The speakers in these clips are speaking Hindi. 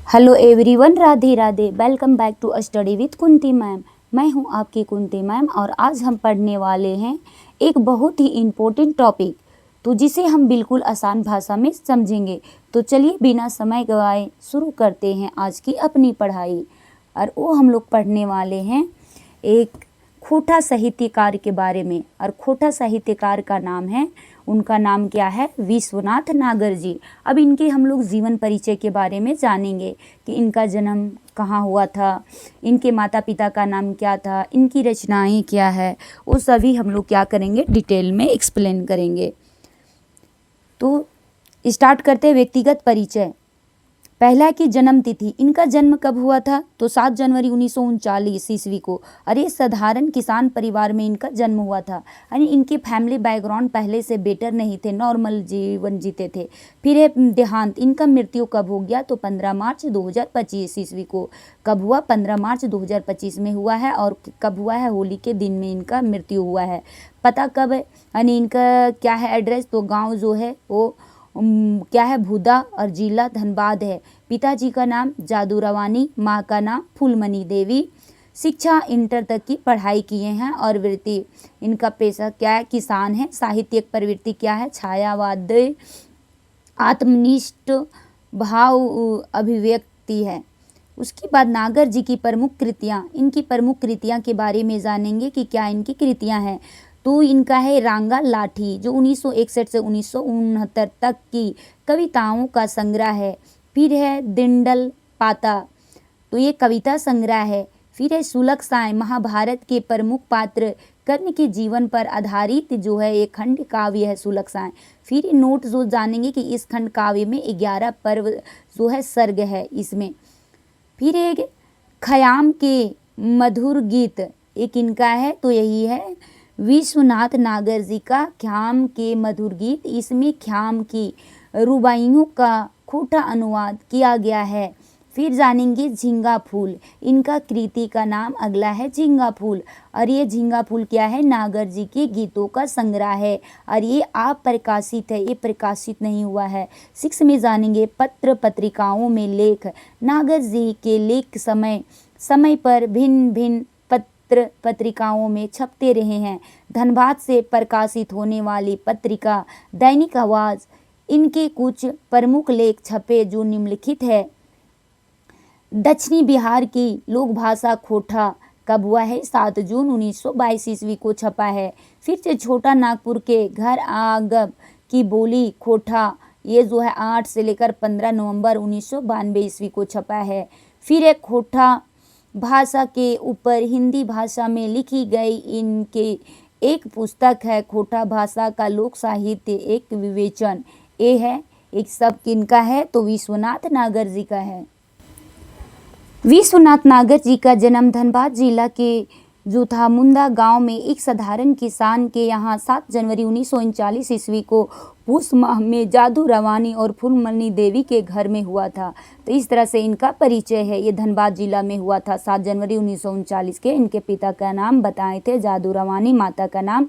Hello everyone, Radhe Radhe. Welcome back to study with Kunti ma'am. मैं हूं आपकी कुंती मैम और आज हम पढ़ने वाले हैं एक बहुत ही इम्पोर्टेंट टॉपिक, तो जिसे हम बिल्कुल आसान भाषा में समझेंगे। तो चलिए बिना समय गवाए शुरू करते हैं आज की अपनी पढ़ाई। और वो हम लोग पढ़ने वाले हैं एक खोटा साहित्यकार के बारे में। और खोटा साहित्यकार का नाम है, उनका नाम क्या है, विश्वनाथ नागर जी। अब इनके हम लोग जीवन परिचय के बारे में जानेंगे कि इनका जन्म कहाँ हुआ था, इनके माता पिता का नाम क्या था, इनकी रचनाएं क्या है, वो सभी हम लोग क्या करेंगे, डिटेल में एक्सप्लेन करेंगे। तो स्टार्ट करते हैं व्यक्तिगत परिचय। पहला की जन्म तिथि, इनका जन्म कब हुआ था, तो 7 जनवरी 1939 ईस्वी को। अरे साधारण किसान परिवार में इनका जन्म हुआ था। यानी इनके फैमिली बैकग्राउंड पहले से बेटर नहीं थे, नॉर्मल जीवन जीते थे। फिर है देहांत, इनका मृत्यु कब हो गया, तो 15 मार्च 2025 ईस्वी को। कब हुआ, 15 मार्च 2025 में हुआ है। और कब हुआ है, होली के दिन में इनका मृत्यु हुआ है। पता कब है, यानी इनका क्या है एड्रेस, तो गाँव जो है वो क्या है, भूदा, और जिला धनबाद है। पिताजी का नाम जादू रवानी, माँ का नाम फूलमणि देवी। शिक्षा इंटर तक की पढ़ाई किए हैं। और वृत्ति, इनका पेशा क्या है, किसान है। साहित्यिक प्रवृत्ति क्या है, छायावाद, आत्मनिष्ठ भाव अभिव्यक्ति है। उसके बाद नागर जी की प्रमुख कृतियाँ, इनकी प्रमुख कृतियाँ के बारे में जानेंगे कि क्या इनकी कृतियाँ हैं। तो इनका है रांगा लाठी, जो 1961 से 1969 तक की कविताओं का संग्रह है। फिर है दिंडल पाता, तो ये कविता संग्रह है। फिर है सुलक्षाएँ, महाभारत के प्रमुख पात्र कर्ण के जीवन पर आधारित जो है एक खंड काव्य है सुलक्षाएँ। फिर नोट जो जानेंगे कि इस खंड काव्य में 11 पर्व जो है सर्ग है इसमें। फिर एक ख़याम के मधुर गीत, एक इनका है, तो यही है विश्वनाथ नागर जी का ख़याम के मधुर गीत। इसमें ख़याम की रुबाइयों का खोटा अनुवाद किया गया है। फिर जानेंगे झींगा फूल, इनका कृति का नाम अगला है झींगा फूल। और ये झींगा फूल क्या है, नागर जी के गीतों का संग्रह है। और ये अप्रकाशित है, ये प्रकाशित नहीं हुआ है। 6 में जानेंगे पत्र पत्रिकाओं में लेख, नागर जी के लेख समय समय पर भिन्न भिन्न पत्र पत्रिकाओं में छपते रहे हैं। धनबाद से प्रकाशित होने वाली पत्रिका दैनिक आवाज़, इनके कुछ प्रमुख लेख छपे जो निम्नलिखित है। दक्षिणी बिहार की लोक भाषा खोटा, कब हुआ है, 7 जून 1922 ईस्वी को छपा है। फिर से छोटा नागपुर के घर आगब की बोली खोटा, ये जो है 8 से लेकर 15 नवंबर 1992 ईस्वी को छपा है। फिर एक खोटा भाषा के ऊपर हिंदी भाषा में लिखी गई इनके एक पुस्तक है, खोटा भाषा का लोक साहित्य एक विवेचन। ये है एक सब किनका है, तो विश्वनाथ नागर जी का है। विश्वनाथ नागर जी का जन्म धनबाद जिला के जो था मुंदा गांव में एक साधारण किसान के यहाँ 7 जनवरी 1939 ईस्वी को पुष माह में जादू रवानी और फूलमणि देवी के घर में हुआ था। तो इस तरह से इनका परिचय है। ये धनबाद जिला में हुआ था 7 जनवरी 1939 के। इनके पिता का नाम बताए थे जादू रवानी, माता का नाम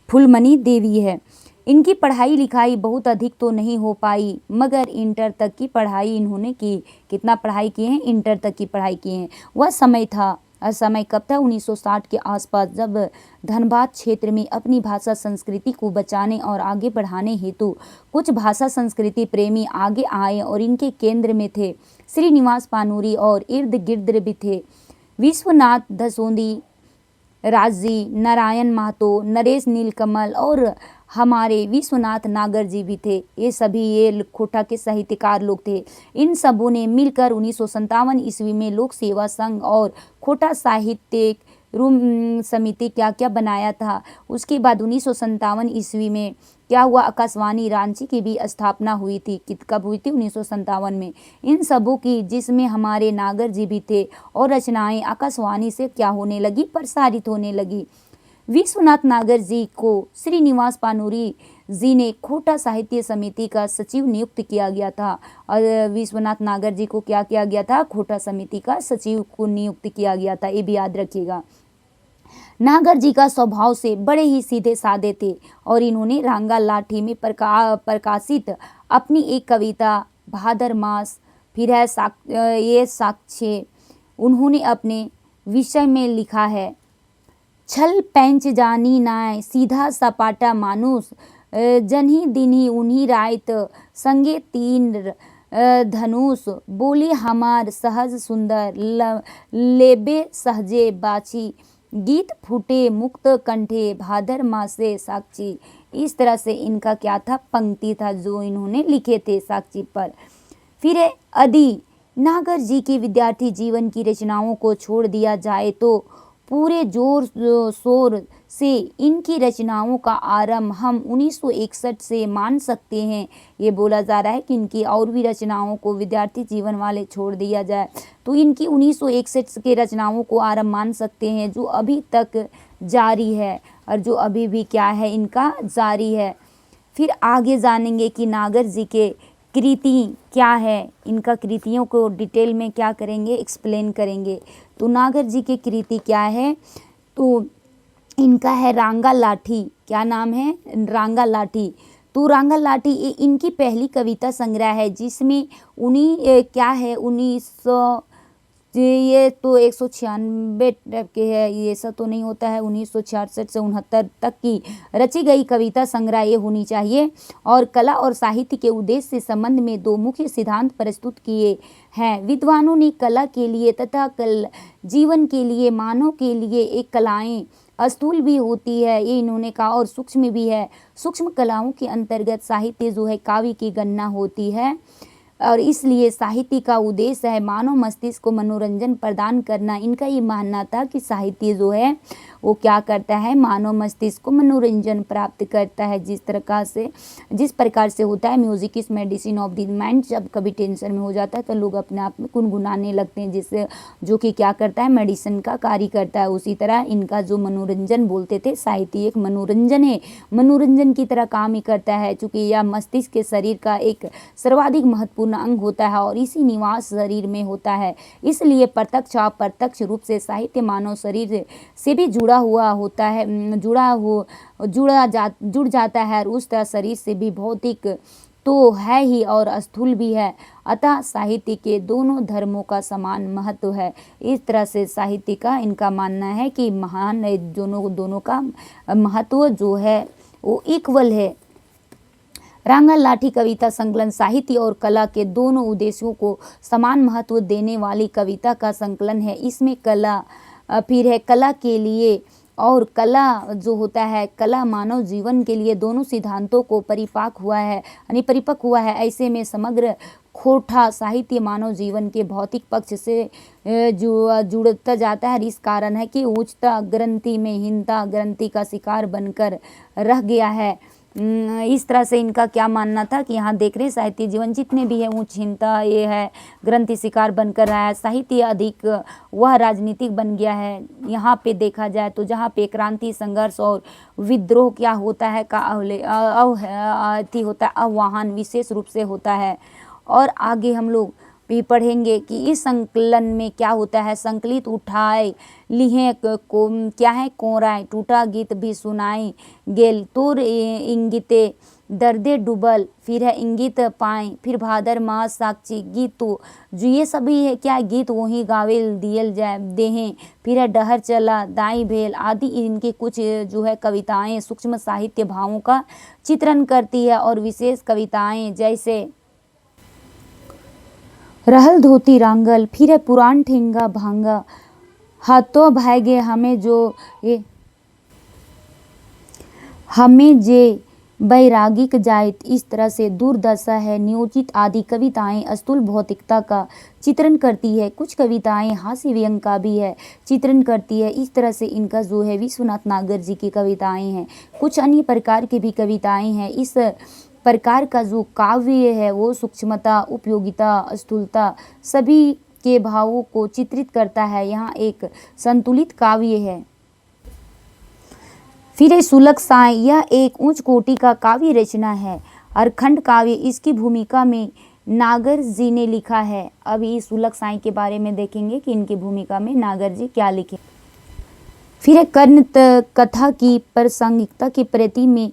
फूलमणि देवी है। इनकी पढ़ाई लिखाई बहुत अधिक तो नहीं हो पाई, मगर इंटर तक की पढ़ाई इन्होंने की। कितना पढ़ाई किए हैं, इंटर तक की पढ़ाई किए हैं। वह समय था, समय कब था, 1960 के आसपास, जब धनबाद क्षेत्र में अपनी भाषा संस्कृति को बचाने और आगे बढ़ाने हेतु कुछ भाषा संस्कृति प्रेमी आगे आए और इनके केंद्र में थे श्रीनिवास पानूरी और इर्द गिर्द भी थे विश्वनाथ धसोंदी, राजी, नारायण महतो, नरेश नीलकमल और हमारे विश्वनाथ नागर जी भी थे। ये सभी ये खोटा के साहित्यकार लोग थे। इन सबों ने मिलकर 1957 ईस्वी में लोक सेवा संघ और खोटा साहित्यिक रूम समिति क्या क्या बनाया था। उसके बाद 1957 ईस्वी में क्या हुआ, आकाशवाणी रांची की भी स्थापना हुई थी। कब हुई थी, 1957 में। इन सबों की, जिसमें हमारे नागर जी भी थे, और रचनाएं आकाशवाणी से क्या होने लगी, प्रसारित होने लगी। विश्वनाथ नागर जी को श्रीनिवास पानूरी जी ने खोटा साहित्य समिति का सचिव नियुक्त किया गया था। और विश्वनाथ नागर जी को क्या किया गया था, खोटा समिति का सचिव को नियुक्त किया गया था, ये भी याद रखिएगा। नागर जी का स्वभाव से बड़े ही सीधे साधे थे और इन्होंने रांगा लाठी में प्रकाशित अपनी एक कविता भादर मास फिर है ये साक्ष्य उन्होंने अपने विषय में लिखा है। छल पैंच जानी नाय सीधा सपाटा मानुस, जनही दिनही उन्हीं रायत संगे तीन धनुष, बोली हमार सहज सुंदर लेबे सहजे बाची, गीत फूटे मुक्त कंठे भादर मासे साक्षी। इस तरह से इनका क्या था, पंक्ति था जो इन्होंने लिखे थे साक्षी पर। फिर है अदि नागर जी के विद्यार्थी जीवन की रचनाओं को छोड़ दिया जाए तो पूरे जोर शोर से इनकी रचनाओं का आरंभ हम 1961 से मान सकते हैं। ये बोला जा रहा है कि इनकी और भी रचनाओं को विद्यार्थी जीवन वाले छोड़ दिया जाए तो इनकी 1961 के रचनाओं को आरंभ मान सकते हैं, जो अभी तक जारी है और जो अभी भी क्या है, इनका जारी है। फिर आगे जानेंगे कि नागर जी के कृति क्या है, इनका कृतियों को डिटेल में क्या करेंगे, एक्सप्लेन करेंगे। तो नागर जी के कृति क्या है, तो इनका है रांगा लाठी। क्या नाम है, रांगा लाठी। तो रांगा लाठी ये इनकी पहली कविता संग्रह है जिसमें क्या है 1900 ये तो 196 टाइप के है, ये सब तो नहीं होता है। 1966 से 69 तक की रची गई कविता संग्रह ये होनी चाहिए। और कला और साहित्य के उद्देश्य से संबंध में दो मुख्य सिद्धांत प्रस्तुत किए हैं। विद्वानों ने कला के लिए तथा जीवन के लिए, मानव के लिए एक कलाएं स्थूल भी होती है, ये इन्होंने कहा, और सूक्ष्म भी है। सूक्ष्म कलाओं के अंतर्गत साहित्य जो है काव्य की गणना होती है और इसलिए साहित्य का उद्देश्य है मानव मस्तिष्क को मनोरंजन प्रदान करना। इनका ये मानना था कि साहित्य जो है वो क्या करता है, मानव मस्तिष्क को मनोरंजन प्राप्त करता है। जिस प्रकार से होता है music is medicine of the mind, जब कभी टेंशन में हो जाता है तो लोग अपने आप में गुनगुनाने लगते हैं, जिससे जो कि क्या करता है, मेडिसिन का कार्य करता है। उसी तरह इनका जो मनोरंजन बोलते थे, साहित्य एक मनोरंजन है, मनोरंजन की तरह काम ही करता है, चूँकि यह मस्तिष्क के शरीर का एक सर्वाधिक महत्वपूर्ण अंग होता है और इसी निवास शरीर में होता है। इसलिए प्रत्यक्ष अप्रत्यक्ष रूप से साहित्य मानव शरीर से भी जुड़ा हुआ होता है, जुड़ जाता है और उस तरह शरीर से भी भौतिक तो है ही और स्थूल भी है। अतः साहित्य के दोनों धर्मों का समान महत्व है। इस तरह से साहित्य का इनका मानना है कि महान दोनों का महत्व जो है वो इक्वल है। रांगा लाठी कविता संकलन साहित्य और कला के दोनों उद्देश्यों को समान महत्व देने वाली कविता का संकलन है। इसमें कला फिर है कला के लिए और कला जो होता है, कला मानव जीवन के लिए दोनों सिद्धांतों को परिपक्व हुआ है। ऐसे में समग्र खोटा साहित्य मानव जीवन के भौतिक पक्ष से जुड़ता जाता है। इस कारण है कि उच्चता ग्रंथि में हीनता ग्रंथि का शिकार बनकर रह गया है। इस तरह से इनका क्या मानना था कि यहाँ देख रहे हैं साहित्य जीवन जितने भी है उच्च हीनता ये है, ग्रंथि शिकार बनकर रहा है। साहित्य अधिक वह राजनीतिक बन गया है। यहाँ पे देखा जाए तो जहाँ पे क्रांति संघर्ष और विद्रोह क्या होता है का होता है, आह्वान विशेष रूप से होता है। और आगे हम लोग भी पढ़ेंगे कि इस संकलन में क्या होता है, संकलित उठाए लिहे को क्या है, कोराए टूटा गीत भी सुनाई गेल, तोर इंगिते दर्दे डूबल, फिर है इंगित पाए, फिर भादर मास साक्षी गीत, तो जो ये सभी है क्या गीत वही गावेल दियल जाए देहें, फिर है डहर चला दाई भेल आदि। इनके कुछ जो है कविताएं सूक्ष्म साहित्य भावों का चित्रण करती है। और विशेष कविताएं जैसे रहल धोती रांगल, फिर है पुराण ठेंगा भांगा, हाथों भागे हमें जे बैरागिक जायत। इस तरह से दुर्दशा है नियोजित आदि कविताएं स्थूल भौतिकता का चित्रण करती है। कुछ कविताएं हास्य व्यंग का भी है चित्रण करती है। इस तरह से इनका जो है विश्वनाथ नागर जी की कविताएं हैं। कुछ अन्य प्रकार की भी कविताएं हैं। इस प्रकार का जो काव्य है वो सूक्ष्मता, उपयोगिता, स्थूलता सभी के भावों को चित्रित करता है। यहाँ एक संतुलित काव्य है। फिर सुलग साय, यह एक उच्च कोटि का काव्य रचना है और खंड काव्य इसकी भूमिका में नागर जी ने लिखा है। अभी सुलग साय के बारे में देखेंगे कि इनकी भूमिका में नागर जी क्या लिखे। फिर कर्ण कथा की प्रासंगिकता के प्रति में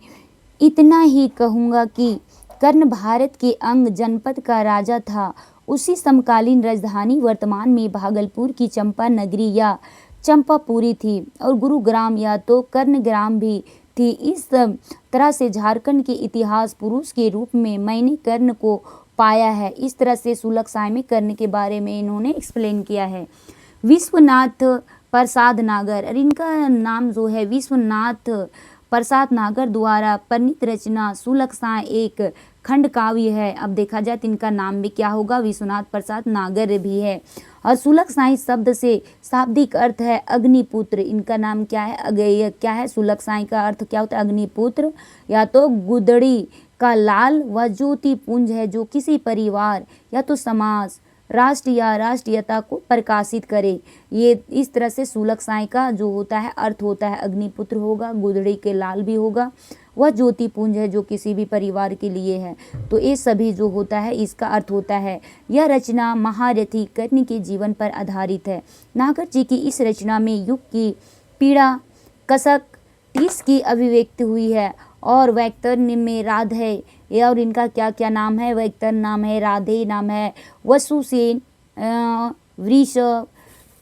इतना ही कहूँगा कि कर्ण भारत के अंग जनपद का राजा था। उसी समकालीन राजधानी वर्तमान में भागलपुर की चंपा नगरी या चंपापुरी थी और गुरुग्राम या तो कर्णग्राम भी थी। इस तरह से झारखंड के इतिहास पुरुष के रूप में मैंने कर्ण को पाया है। इस तरह से सुलक्षणा में कर्ण के बारे में इन्होंने एक्सप्लेन किया है। विश्वनाथ प्रसाद नागर, और इनका नाम जो है विश्वनाथ प्रसाद नागर द्वारा प्रणीत रचना सुलक्षणा एक खंड काव्य है। अब देखा जाए तो इनका नाम भी क्या होगा, विश्वनाथ प्रसाद नागर भी है। और सुलक्षणा शब्द से शाब्दिक अर्थ है अग्निपुत्र। इनका नाम क्या है, क्या है सुलक्षणा का अर्थ क्या होता है, अग्निपुत्र या तो गुदड़ी का लाल व ज्योति पुंज है जो किसी परिवार या तो समाज, राष्ट्र या राष्ट्रीयता को प्रकाशित करे। ये इस तरह से सुलक्षणा का जो होता है अर्थ होता है अग्निपुत्र होगा, गुदड़ी के लाल भी होगा, वह ज्योति पुंज है जो किसी भी परिवार के लिए है। तो ये सभी जो होता है इसका अर्थ होता है। यह रचना महारथी कर्ण के जीवन पर आधारित है। नागर जी की इस रचना में युग की पीड़ा, कसक, टीस की अभिव्यक्ति हुई है और व्याकरण में राधे और इनका क्या क्या नाम है, व्याकरण नाम है, राधे नाम है, वसुसेन, वृष,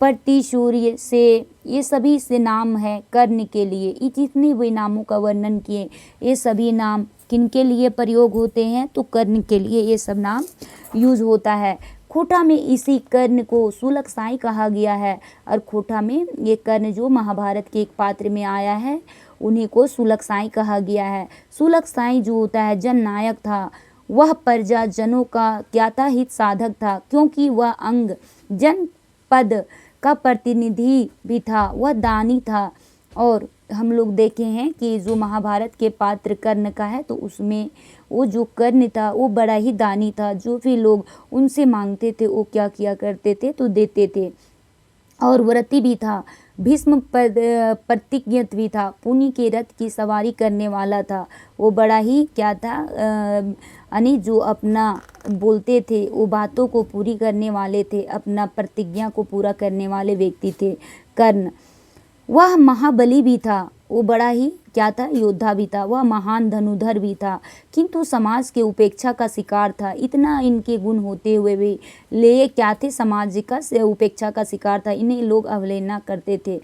प्रतिशूर्य से, ये सभी से नाम है कर्ण के लिए। ये जितने भी नामों का वर्णन किए ये सभी नाम किन के लिए प्रयोग होते हैं, तो कर्ण के लिए ये सब नाम यूज होता है। खोटा में इसी कर्ण को सुलक्षणा कहा गया है और खोटा में ये कर्ण जो महाभारत के एक पात्र में आया है उन्हीं को सुलक्षणा कहा गया है। सुलक्षणा जो होता है जननायक था, वह प्रजा जनों का ज्ञाता हित साधक था क्योंकि वह अंग जनपद का प्रतिनिधि भी था, वह दानी था। और हम लोग देखे हैं कि जो महाभारत के पात्र कर्ण का है तो उसमें वो जो कर्ण था वो बड़ा ही दानी था। जो भी लोग उनसे मांगते थे वो क्या किया करते थे, तो देते थे। और व्रती भी था, भीष्म प्रतिज्ञत भी था, पुनि के रथ की सवारी करने वाला था। वो बड़ा ही क्या था, यानी जो अपना बोलते थे वो बातों को पूरी करने वाले थे, अपना प्रतिज्ञा को पूरा करने वाले व्यक्ति थे कर्ण। वह महाबली भी था, वो बड़ा ही क्या था, योद्धा भी था, वह महान धनुधर भी था, किंतु समाज के उपेक्षा का शिकार था। इतना इनके गुण होते हुए भी ले क्या थे, समाज का उपेक्षा का शिकार था, इन्हें लोग अवहेलना करते थे।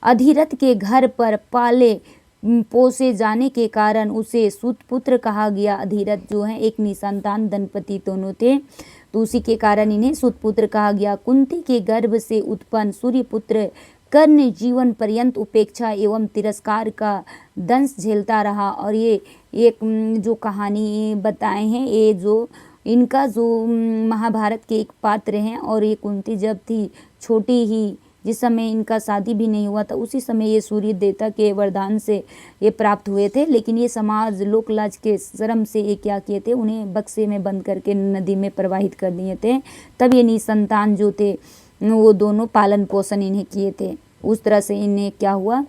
अधिरथ के घर पर पाले पोसे जाने के कारण उसे सुतपुत्र कहा गया। अधिरथ जो है एक निसंतान दंपति दोनों थे, तो उसी के कारण इन्हें सुतपुत्र कहा गया। कुंती के गर्भ से उत्पन्न सूर्यपुत्र कर्ण जीवन पर्यंत उपेक्षा एवं तिरस्कार का दंश झेलता रहा। और ये एक जो कहानी बताए हैं, ये जो इनका जो महाभारत के एक पात्र हैं, और ये कुंती जब थी छोटी ही, जिस समय इनका शादी भी नहीं हुआ था, उसी समय ये सूर्य देवता के वरदान से ये प्राप्त हुए थे। लेकिन ये समाज लोकलाज के शर्म से ये क्या किए थे, उन्हें बक्से में बंद करके नदी में प्रवाहित कर दिए थे। तब ये निसंतान जो थे वो दोनों पालन पोषण इन्हें किए थे। उस तरह से इन्हें क्या हुआ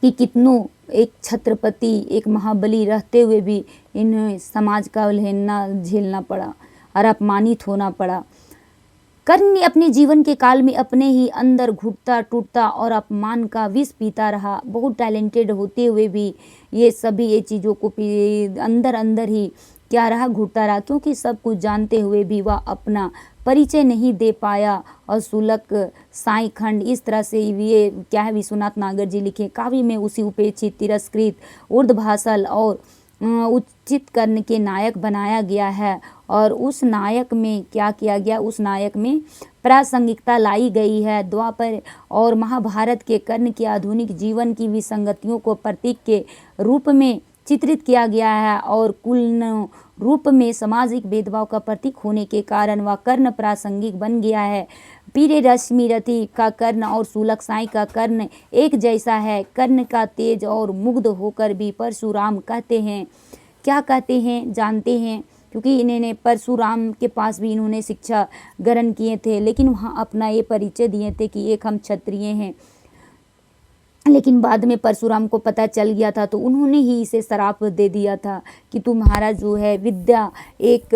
कि कितनों एक छत्रपति, एक महाबली रहते हुए भी इन्हें समाज का अवहेलना झेलना पड़ा और अपमानित होना पड़ा। कर्ण ने अपने जीवन के काल में अपने ही अंदर घुटता टूटता और अपमान का विष पीता रहा। बहुत टैलेंटेड होते हुए भी ये सभी ये चीज़ों को अंदर अंदर ही क्या रहा, घुटता रहा, क्योंकि सब कुछ जानते हुए भी वह अपना परिचय नहीं दे पाया। और सुलक साई खंड, इस तरह से ये क्या है, विश्वनाथ नागर जी लिखे काव्य में उसी उपेक्षित, तिरस्कृत, ऊर्ध्वभाषल और उचित कर्ण के नायक बनाया गया है। और उस नायक में क्या किया गया, उस नायक में प्रासंगिकता लाई गई है। द्वापर और महाभारत के कर्ण के आधुनिक जीवन की विसंगतियों को प्रतीक के रूप में चित्रित किया गया है और कुल रूप में सामाजिक भेदभाव का प्रतीक होने के कारण वह कर्ण प्रासंगिक बन गया है। पीरे रश्मिरथी का कर्ण और सुलक्षणा का कर्ण एक जैसा है। कर्ण का तेज और मुग्ध होकर भी परशुराम कहते हैं, क्या कहते हैं जानते हैं, क्योंकि इन्होंने परशुराम के पास भी इन्होंने शिक्षा ग्रहण किए थे, लेकिन वहाँ अपना ये परिचय दिए थे कि एक हम क्षत्रिय हैं। लेकिन बाद में परशुराम को पता चल गया था तो उन्होंने ही इसे श्राप दे दिया था कि तुम्हारा जो है विद्या एक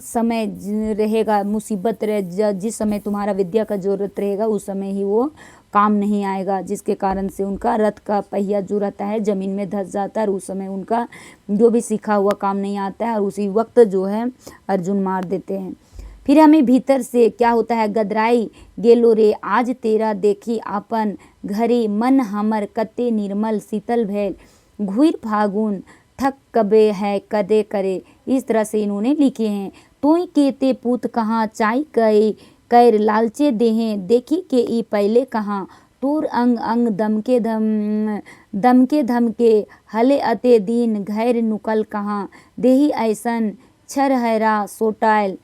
समय रहेगा, मुसीबत रहे, जिस समय तुम्हारा विद्या का जरूरत रहेगा उस समय ही वो काम नहीं आएगा, जिसके कारण से उनका रथ का पहिया जो रहता है ज़मीन में धंस जाता है और उस समय उनका जो भी सीखा हुआ काम नहीं आता है और उसी वक्त जो है अर्जुन मार देते हैं। फिर हमें भीतर से क्या होता है, गदराई गेलो रे आज तेरा देखी आपन घरे मन हमर कते निर्मल शीतल भैल घुर फागुन थक कबे है कदे करे। इस तरह से इन्होंने लिखे हैं। तोई केते पूत कहाँ चाय कई कैर लालचे देहें देखी के ई पहले कहाँ तोर अंग अंग दमके धमके हले अते दीन घैर नुकल कहाँ देही ऐसन छर हैरा सोटाइल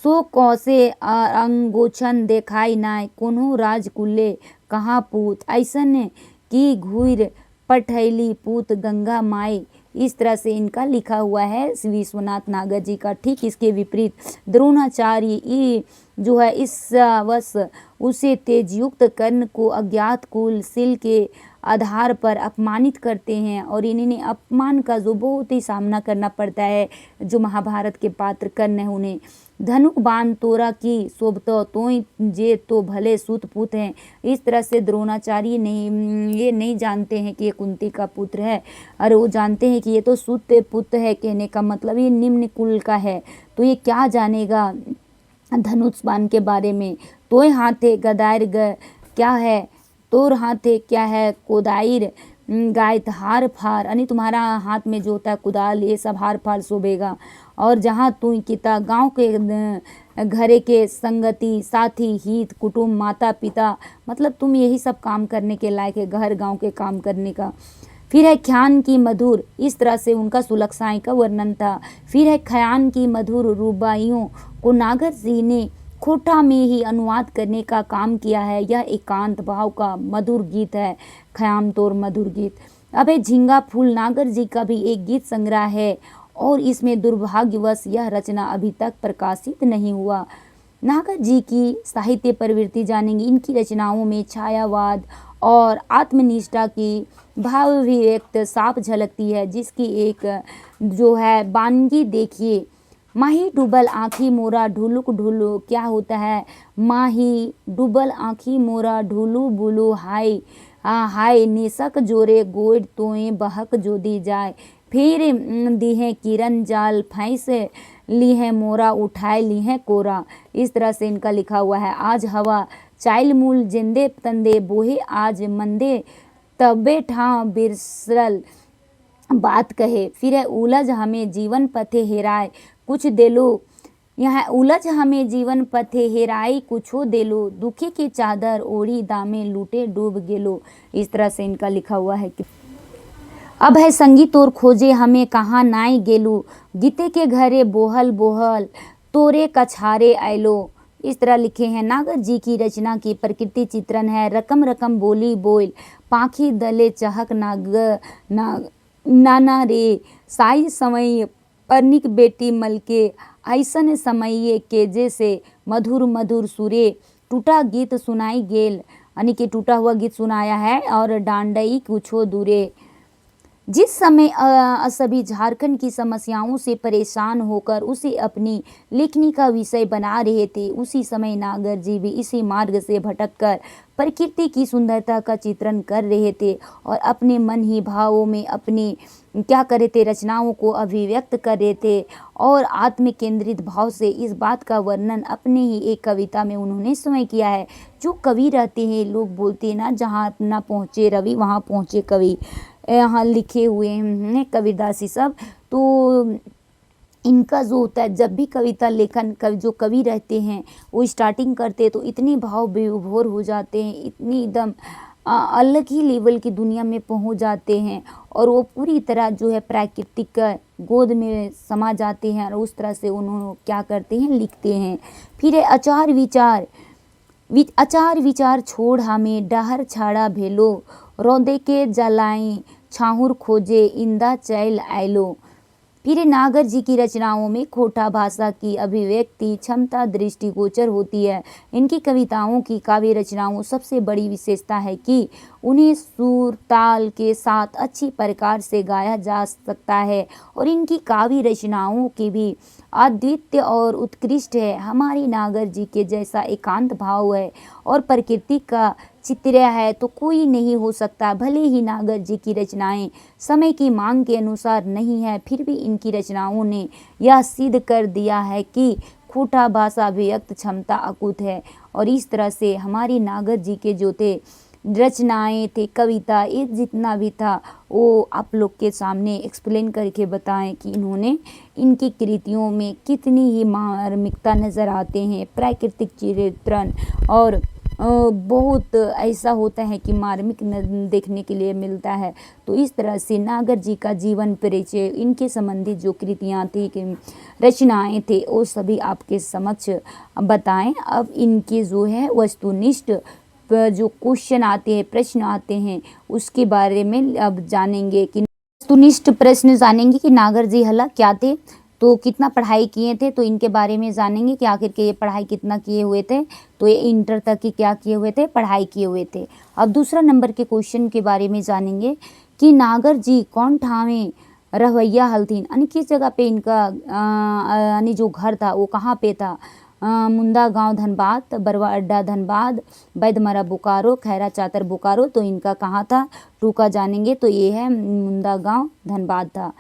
सो कौसे अंगोछन देखाई नाय कोनो राजकुल्ले कहाँ पूत ऐसन की घूर पठैली पूत गंगा माई। इस तरह से इनका लिखा हुआ है विश्वनाथ नागर जी का। ठीक इसके विपरीत द्रोणाचार्य जो है इस वश उसे तेजयुक्त कर्ण को अज्ञात कुल सिल के आधार पर अपमानित करते हैं और इन्हें अपमान का जो बहुत ही सामना करना पड़ता है। जो महाभारत के पात्र कर्ण हैं उन्हें धनुक बाण तोरा की शोभतो तोय जे तो भले सूत पुत हैं। इस तरह से द्रोणाचार्य ये नहीं जानते हैं कि ये कुंती का पुत्र है, और वो जानते हैं कि ये तो सूत पुत्र है। कहने का मतलब ये निम्न कुल का है, तो ये क्या जानेगा धनुष बाण के बारे में। तोय हाथे गदायर क्या है तोर हाथे क्या है कोदायर गायत हार फार, यानी तुम्हारा हाथ में जो होता है कुदाल ये सब हार फार शोभेगा। और जहाँ तू किता गांव के घरे के संगति साथी हित कुटुंब माता पिता, मतलब तुम यही सब काम करने के लायक है, घर गांव के काम करने का। फिर है ख्यान की मधुर, इस तरह से उनका सुलक्षाएं का वर्णन था। फिर है ख्यान की मधुर रुबाइयों को नागर जी ने खोटा में ही अनुवाद करने का काम किया है। यह एकांत भाव का मधुर गीत है, ख्याम तोर मधुर गीत। अब है झिंगा फूल, नागर जी का भी एक गीत संग्रह है और इसमें दुर्भाग्यवश यह रचना अभी तक प्रकाशित नहीं हुआ। नागर जी की साहित्य प्रवृत्ति जानेंगे। इनकी रचनाओं में छायावाद और आत्मनिष्ठा की भाव अभिव्यक्त साफ झलकती है, जिसकी एक जो है वानगी देखिए। माही डूबल आँखी मोरा ढुलुक ढुलु, क्या होता है, माही डूबल आँखी मोरा ढुलु बुलु हाय हाय निसक जोरे गोड़ तोए बहक जोदी जाए। फिर दीहे किरण जाल फैंस ली है मोरा उठाए ली है कोरा। इस तरह से इनका लिखा हुआ है। आज हवा चाइल मूल जिंदे तंदे बोहे आज मंदे तबे ठा बिरसल बात कहे। फिर है उलझ हमें जीवन पथे हेराए कुछ देलो, यहाँ उलझ हमें जीवन पथे हेराई कुछो देलो दुखे के चादर ओढ़ी दामे लूटे डूब गेलो। इस तरह से इनका लिखा हुआ है कि अब है संगीत और खोजे हमें कहाँ नाई गेलू गीते के घरे बोहल बोहल तोरे कछारे आयलो। इस तरह लिखे हैं। नागर जी की रचना की प्रकृति चित्रण है। रकम रकम बोली बोल पाखी दले चहक नाना रे साई समय परनिक बेटी मलके ऐसन समये के जैसे मधुर मधुर सुरे टूटा गीत सुनाई गेल, यानी कि टूटा हुआ गीत सुनाया है। और डांडई कुछो दूरे, जिस समय सभी झारखंड की समस्याओं से परेशान होकर उसे अपनी लेखनी का विषय बना रहे थे, उसी समय नागर जी भी इसी मार्ग से भटककर प्रकृति की सुंदरता का चित्रण कर रहे थे और अपने मन ही भावों में अपनी क्या कर रहे थे, रचनाओं को अभिव्यक्त कर रहे थे। और आत्म केंद्रित भाव से इस बात का वर्णन अपने ही एक कविता में उन्होंने स्वयं किया है। जो कवि रहते हैं, लोग बोलते हैं ना, जहाँ ना पहुँचे रवि वहाँ पहुँचे कवि, यहाँ लिखे हुए हैं कबीरदासी सब। तो इनका जो होता है, जब भी कविता लेखन जो कवि रहते हैं वो स्टार्टिंग करते हैं तो इतने भाव विभोर हो जाते हैं, इतनी एकदम अलग ही लेवल की दुनिया में पहुंच जाते हैं और वो पूरी तरह जो है प्राकृतिक गोद में समा जाते हैं और उस तरह से उन्होंने क्या करते हैं, लिखते हैं। फिर है अचार विचार छोड़ हमें डहर छाड़ा भेलो रौदे के जलाएं छाहुर खोजे इंदा चैल आयलो। फिर नागर जी की रचनाओं में खोटा भाषा की अभिव्यक्ति क्षमता दृष्टिगोचर होती है। इनकी कविताओं की काव्य रचनाओं सबसे बड़ी विशेषता है कि उन्हें सुर ताल के साथ अच्छी प्रकार से गाया जा सकता है और इनकी काव्य रचनाओं की भी अद्वितीय और उत्कृष्ट है। हमारी नागर जी के जैसा एकांत भाव है और प्रकृति का चित्र है तो कोई नहीं हो सकता। भले ही नागर जी की रचनाएं समय की मांग के अनुसार नहीं है, फिर भी इनकी रचनाओं ने यह सिद्ध कर दिया है कि खोटा भाषा अभिव्यक्त क्षमता अकुत है। और इस तरह से हमारी नागर जी के जो थे रचनाएं थे, कविता, ये जितना भी था वो आप लोग के सामने एक्सप्लेन करके बताएं कि इन्होंने इनकी कृतियों में कितनी ही मार्मिकता नज़र आते हैं, प्राकृतिक चित्रण और बहुत ऐसा होता है कि मार्मिक देखने के लिए मिलता है। तो इस तरह से नागर जी का जीवन परिचय, इनके संबंधित जो कृतियाँ थी, रचनाएं थे, वो सभी आपके समक्ष बताएं। अब इनके जो है वस्तुनिष्ठ जो क्वेश्चन आते हैं, प्रश्न आते हैं, उसके बारे में अब जानेंगे कि वस्तुनिष्ठ प्रश्न जानेंगे कि नागर जी हला क्या थे, तो कितना पढ़ाई किए थे, तो इनके बारे में जानेंगे कि आखिर के ये पढ़ाई कितना किए हुए थे, तो ये इंटर तक की क्या किए हुए थे, पढ़ाई किए हुए थे। अब दूसरा नंबर के क्वेश्चन के बारे में जानेंगे कि नागर जी कौन ठावे रहवैया हलथीन, यानी किस जगह पे इनका यानी जो घर था वो कहाँ पे था। मुंदा गांव धनबाद, बरवा अड्डा धनबाद, बैदमरा बोकारो, खैरा चातर बोकारो, तो इनका कहाँ था, टूका जानेंगे, तो ये है मुंदा गांव धनबाद था।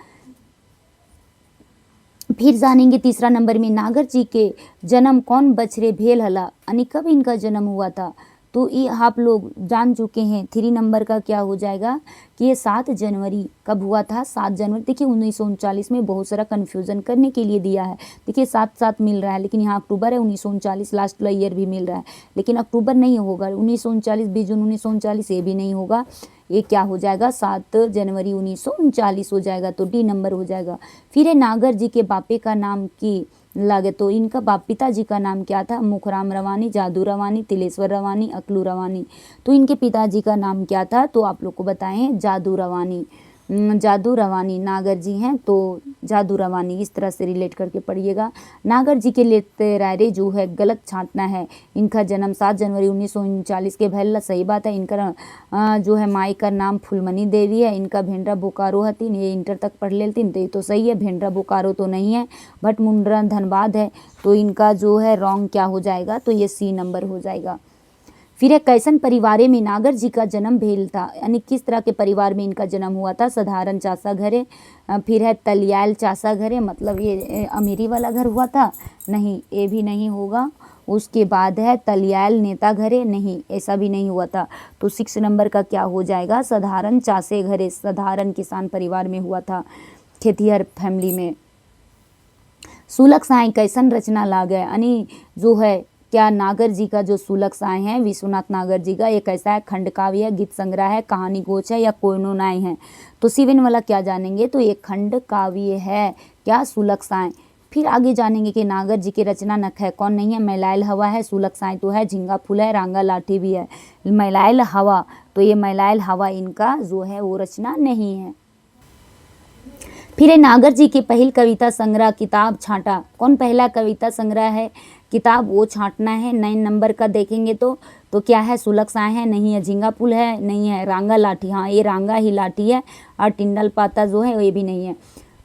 फिर जानेंगे तीसरा नंबर में नागर जी के जन्म कौन बछरे भेल हला, यानी कब इनका जन्म हुआ था, तो ये आप लोग जान चुके हैं। 3 नंबर का क्या हो जाएगा कि ये 7 जनवरी कब हुआ था, 7 जनवरी। देखिए 1939 में बहुत सारा कन्फ्यूज़न करने के लिए दिया है। देखिए 7-7 मिल रहा है, लेकिन यहाँ अक्टूबर है, 1939 लास्ट वाला ईयर भी मिल रहा है, लेकिन अक्टूबर नहीं होगा। 1939 20 जून 1939 ये भी नहीं होगा, ये क्या हो जाएगा 7 जनवरी 1939 हो जाएगा, तो डी नंबर हो जाएगा। फिर है नागर जी के बापे का नाम की लगे, तो इनका पिताजी का नाम क्या था, मुखराम रवानी, जादू रवानी, तिलेश्वर रवानी, अकलू रवानी, तो इनके पिताजी का नाम क्या था, तो आप लोग को बताएं जादू रवानी। जादू रवानी नागर जी हैं, तो जादू रवानी इस तरह से रिलेट करके पढ़िएगा। नागर जी के लिटरेरी जो है गलत छांटना है। इनका जन्म 7 जनवरी 1939 के भैल, सही बात है। इनका जो है माई का नाम फुलमनी देवी है, इनका भेंडरा बोकारो हतीन, ये इंटर तक पढ़ लेतीन, तो ये तो सही है। भेंडरा बोकारो तो नहीं है, भटमुंडरा धनबाद है, तो इनका जो है रॉन्ग क्या हो जाएगा, तो ये सी नंबर हो जाएगा। फिर एक कैसन परिवार में नागर जी का जन्म भेल था, यानी किस तरह के परिवार में इनका जन्म हुआ था। साधारण चासा घरे, फिर है तलियाल चासा घरे, मतलब ये अमीरी वाला घर हुआ था, नहीं ये भी नहीं होगा। उसके बाद है तलियाल नेता घरे, नहीं ऐसा भी नहीं हुआ था। तो 6 नंबर का क्या हो जाएगा, साधारण चासे घरे, साधारण किसान परिवार में हुआ था, खेतिहर फैमिली में। सुलग साई कैसन रचना लागे, यानी जो है क्या नागर जी का जो सुलग साय है विश्वनाथ नागर जी का, ये कैसा है, खंड काव्य है, गीत संग्रह है, कहानी गोच है, या कोयनो नाय है। तो सिविन वाला क्या जानेंगे, तो ये खंड काव्य है, क्या सुलग साय। फिर आगे जानेंगे कि नागर जी की रचना नख है, कौन नहीं है, मैलाइल हवा है, सुलग साय तो है, झिंगा फूल है, रांगा लाठी भी है। मैलाइल हवा, तो ये मैलाइल हवा इनका जो है वो रचना नहीं है। फिर है नागर जी के पहल कविता संग्रह किताब छांटा, कौन पहला कविता संग्रह है किताब वो छांटना है। 9 नंबर का देखेंगे तो क्या है, सुलग साय है, नहीं है, झिंगा पुल है, नहीं है, रांगा लाठी, हाँ ये रांगा ही लाठी है, और टिंडल पाता जो है ये भी नहीं है।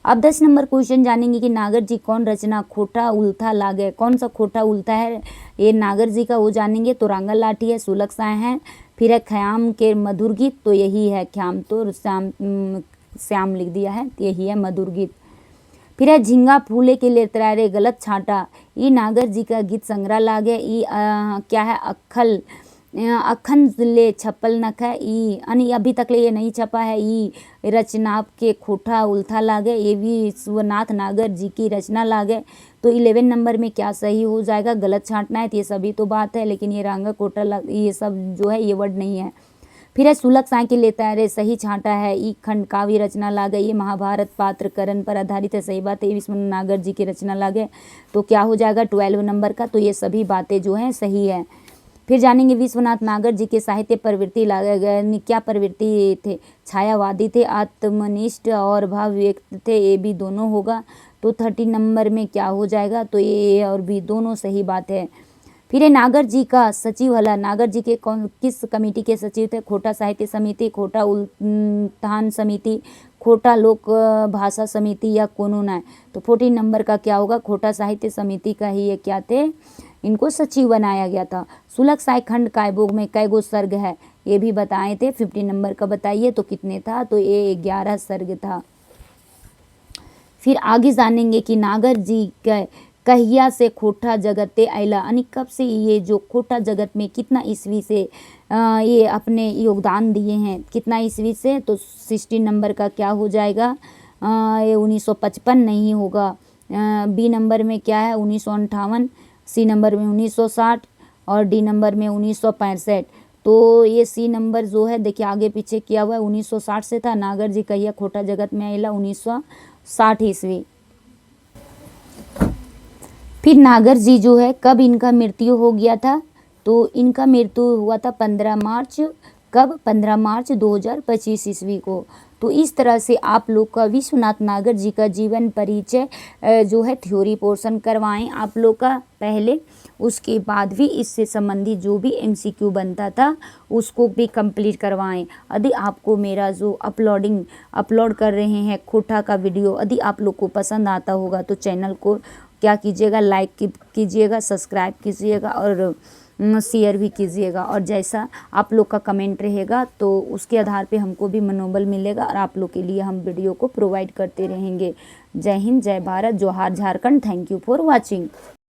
अब 10 नंबर क्वेश्चन जानेंगे कि नागर जी कौन रचना खोटा उल्था लागे, कौन सा खोटा उल्था है ये नागर जी का, वो जानेंगे। तो रांगा लाठी है, सुलग साय है, फिर है ख्याम के मधुर गीत, तो यही है ख्याम, तो श्याम लिख दिया है, यही है मधुर गीत। फिर है झिंगा फूले के लिए तरारे गलत छांटा, ई नागर जी का गीत संग्रह लागे, ई क्या है, अखन ले छपल नख है, ई यानी अभी तक ले ये नहीं छपा है। ई रचना के खोटा उल्था लागे, ये भी विश्वनाथ नागर जी की रचना लागे। तो 11 नंबर में क्या सही हो जाएगा, गलत छांटना है, तो ये सभी तो बात है, लेकिन ये रांगा कोटा ये सब जो है ये वर्ड नहीं है। फिर है सुलग साय के लेता है, सही छांटा है, ई खंड काव्य रचना लागे, ये महाभारत पात्र करण पर आधारित है, सही बात है, ये विश्वनाथ नागर जी की रचना लागे, तो क्या हो जाएगा 12 नंबर का, तो ये सभी बातें जो हैं सही है। फिर जानेंगे विश्वनाथ नागर जी के साहित्य प्रवृत्ति लागे, क्या प्रवृत्ति थे, छायावादी थे, आत्मनिष्ठ और भाव व्यक्त थे, ये भी दोनों होगा। तो 30 नंबर में क्या हो जाएगा, तो ये और भी दोनों सही बात है। फिर नागर जी का सचिव हला, नागर जी के किस कमेटी के सचिव थे, खोटा साहित्य समिति, खोटा उत्थान समिति, खोटा लोक भाषा समिति, या कोनो ना। तो 14 नंबर का क्या होगा, खोटा साहित्य समिति का ही ये क्या थे, इनको सचिव बनाया गया था। सुलग साय खंड कायबोग में कैगो सर्ग है, ये भी बताए थे। 15 नंबर का बताइए तो कितने था, तो ये 11 सर्ग था। फिर आगे जानेंगे कि नागर जी कहिया से खोटा जगते आइला, यानी कब से ये जो खोटा जगत में कितना ईस्वी से ये अपने योगदान दिए हैं, कितना ईस्वी से, तो 16 नंबर का क्या हो जाएगा, ये 1955 नहीं होगा। बी नंबर में क्या है 1958, सी नंबर में 1960 और डी नंबर में 1965। तो ये सी नंबर जो है देखिए आगे पीछे किया हुआ है, 1960 से था। नागर जी कहिया खोटा जगत में आइला 1960 ईस्वी। फिर नागर जी जो है कब इनका मृत्यु हो गया था, तो इनका मृत्यु हुआ था 15 मार्च, कब, 15 मार्च 2025 ईस्वी को। तो इस तरह से आप लोग का विश्वनाथ नागर जी का जीवन परिचय जो है थ्योरी पोर्शन करवाएं आप लोग का पहले, उसके बाद भी इससे संबंधित जो भी MCQ बनता था उसको भी कंप्लीट करवाएं। यदि आपको मेरा जो अपलोड कर रहे हैं खोटा का वीडियो यदि आप लोग को पसंद आता होगा तो चैनल को क्या कीजिएगा, लाइक कीजिएगा, सब्सक्राइब कीजिएगा और शेयर भी कीजिएगा। और जैसा आप लोग का कमेंट रहेगा तो उसके आधार पे हमको भी मनोबल मिलेगा और आप लोग के लिए हम वीडियो को प्रोवाइड करते रहेंगे। जय हिंद, जय भारत, जोहार Jharkhand. Thank you for watching.